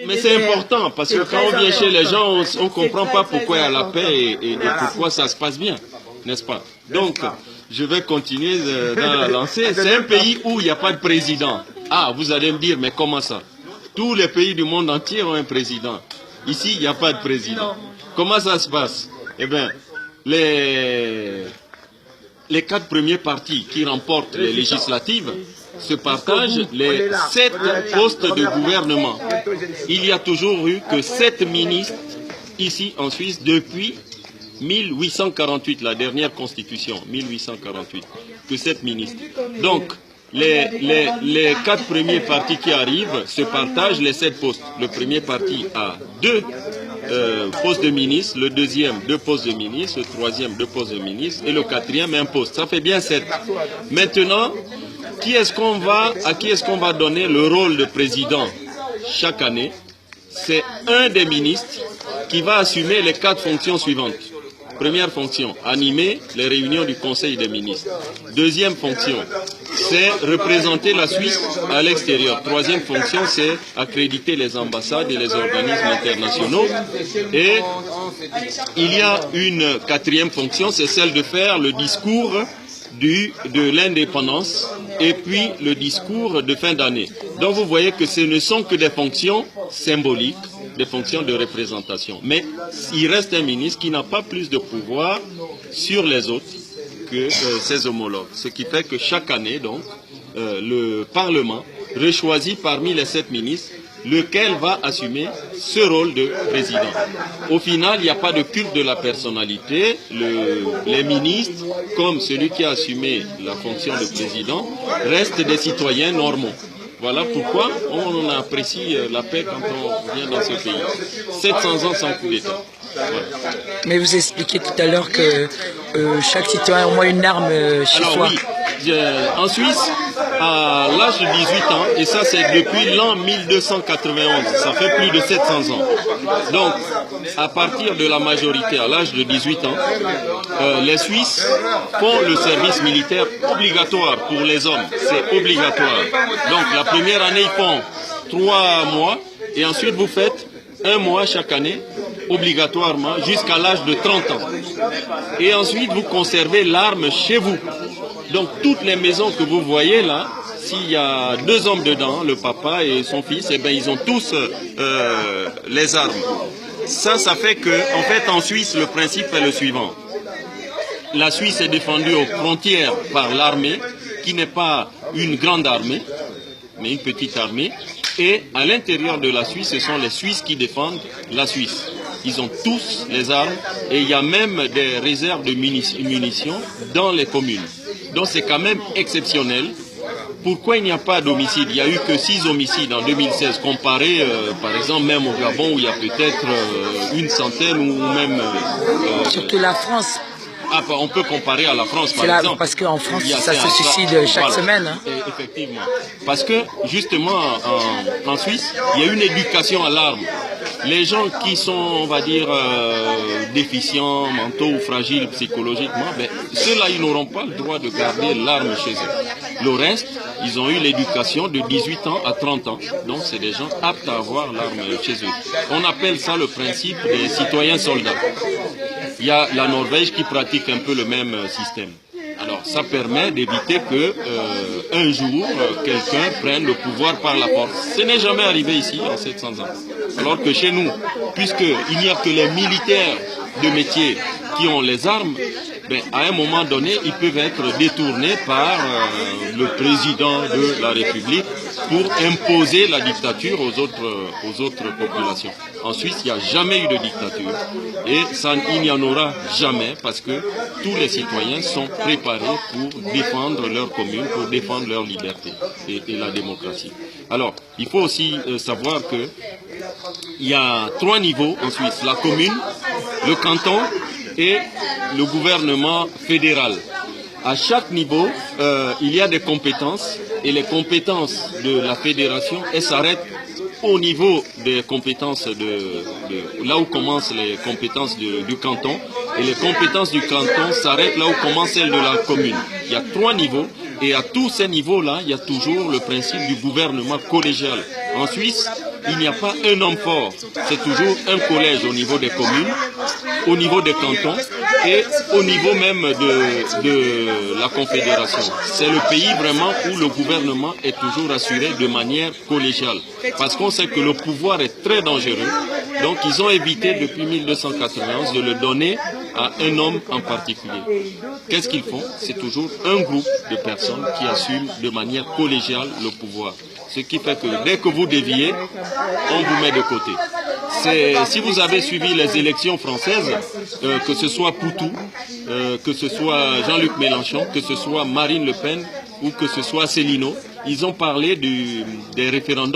Mais c'est important, parce que quand on vient chez les gens, on ne comprend pas pourquoi il y a la paix et pourquoi ça se passe bien, n'est-ce pas? Donc, je vais continuer dans la lancée. C'est un pays où il n'y a pas de président. Ah, vous allez me dire, mais comment ça? Tous les pays du monde entier ont un président. Ici, il n'y a pas de président. Comment ça se passe? Eh bien, les 4 premiers partis qui remportent les législatives se partagent les 7 postes de gouvernement. Il y a toujours eu que 7 ministres ici en Suisse depuis 1848, la dernière constitution, 1848, que 7 ministres. Donc, les 4 premiers partis qui arrivent se partagent les 7 postes. Le premier parti a 2 postes de ministre, le deuxième 2 postes de ministre, le troisième 2 postes de ministre et le quatrième 1 poste. Ça fait bien 7. Maintenant, à qui est-ce qu'on va donner le rôle de président chaque année? C'est un des ministres qui va assumer les 4 fonctions suivantes. Première fonction, animer les réunions du Conseil des ministres. Deuxième fonction, c'est représenter la Suisse à l'extérieur. Troisième fonction, c'est accréditer les ambassades et les organismes internationaux. Et il y a une 4e fonction, c'est celle de faire le discours de l'indépendance et puis le discours de fin d'année. Donc vous voyez que ce ne sont que des fonctions symboliques, des fonctions de représentation. Mais il reste un ministre qui n'a pas plus de pouvoir sur les autres que ses homologues. Ce qui fait que chaque année, donc, le Parlement rechoisit parmi les 7 ministres lequel va assumer ce rôle de président. Au final, il n'y a pas de culte de la personnalité. Les ministres, comme celui qui a assumé la fonction de président, restent des citoyens normaux. Voilà pourquoi on apprécie la paix quand on vient dans ce pays. 700 ans sans coup d'État. Voilà. Mais vous expliquez tout à l'heure que chaque citoyen a au moins une arme chez soi. Oui, en Suisse, à l'âge de 18 ans, et ça c'est depuis l'an 1291, ça fait plus de 700 ans. Donc, à partir de la majorité, à l'âge de 18 ans, les Suisses font le service militaire obligatoire pour les hommes. C'est obligatoire. Donc, la première année, ils font 3 mois, et ensuite vous faites 1 mois chaque année, obligatoirement, jusqu'à l'âge de 30 ans. Et ensuite, vous conservez l'arme chez vous. Donc, toutes les maisons que vous voyez là, s'il y a 2 hommes dedans, le papa et son fils, eh bien, ils ont tous les armes. Ça fait que, en fait, en Suisse, le principe est le suivant. La Suisse est défendue aux frontières par l'armée, qui n'est pas une grande armée, mais une petite armée. Et à l'intérieur de la Suisse, ce sont les Suisses qui défendent la Suisse. Ils ont tous les armes et il y a même des réserves de munitions dans les communes. Donc c'est quand même exceptionnel. Pourquoi il n'y a pas d'homicide? Il n'y a eu que 6 homicides en 2016, comparé par exemple même au Gabon où il y a peut-être une centaine ou même... Surtout la France. Ah, on peut comparer à la France, par exemple. Parce qu'en France, ça se suicide chaque semaine. Hein. Effectivement. Parce que, justement, en Suisse, il y a une éducation à l'arme. Les gens qui sont, on va dire, déficients, mentaux ou fragiles psychologiquement, ben, ceux-là, ils n'auront pas le droit de garder l'arme chez eux. Le reste, ils ont eu l'éducation de 18 ans à 30 ans. Donc, c'est des gens aptes à avoir l'arme chez eux. On appelle ça le principe des citoyens soldats. Il y a la Norvège qui pratique un peu le même système. Alors, ça permet d'éviter que un jour, quelqu'un prenne le pouvoir par la force. Ce n'est jamais arrivé ici, en 700 ans. Alors que chez nous, puisqu'il n'y a que les militaires de métier qui ont les armes, ben, à un moment donné, ils peuvent être détournés par le président de la République pour imposer la dictature aux autres populations. En Suisse, il n'y a jamais eu de dictature et il n'y en aura jamais parce que tous les citoyens sont préparés pour défendre leur commune, pour défendre leur liberté et la démocratie. Alors, il faut aussi savoir que il y a 3 niveaux en Suisse, la commune, le canton et le gouvernement fédéral. À chaque niveau, il y a des compétences et les compétences de la fédération, elles s'arrêtent au niveau des compétences là où commencent les compétences du canton et les compétences du canton s'arrêtent là où commencent celles de la commune. Il y a 3 niveaux et à tous ces niveaux-là, il y a toujours le principe du gouvernement collégial. En Suisse, il n'y a pas un homme fort. C'est toujours un collège au niveau des communes, au niveau des cantons et au niveau même de la Confédération. C'est le pays vraiment où le gouvernement est toujours assuré de manière collégiale. Parce qu'on sait que le pouvoir est très dangereux. Donc ils ont évité depuis 1291 de le donner à un homme en particulier. Qu'est-ce qu'ils font? C'est toujours un groupe de personnes qui assument de manière collégiale le pouvoir. Ce qui fait que dès que vous déviez, on vous met de côté. Si vous avez suivi les élections françaises, que ce soit Poutou, que ce soit Jean-Luc Mélenchon, que ce soit Marine Le Pen ou que ce soit Céline, ils ont parlé des référendums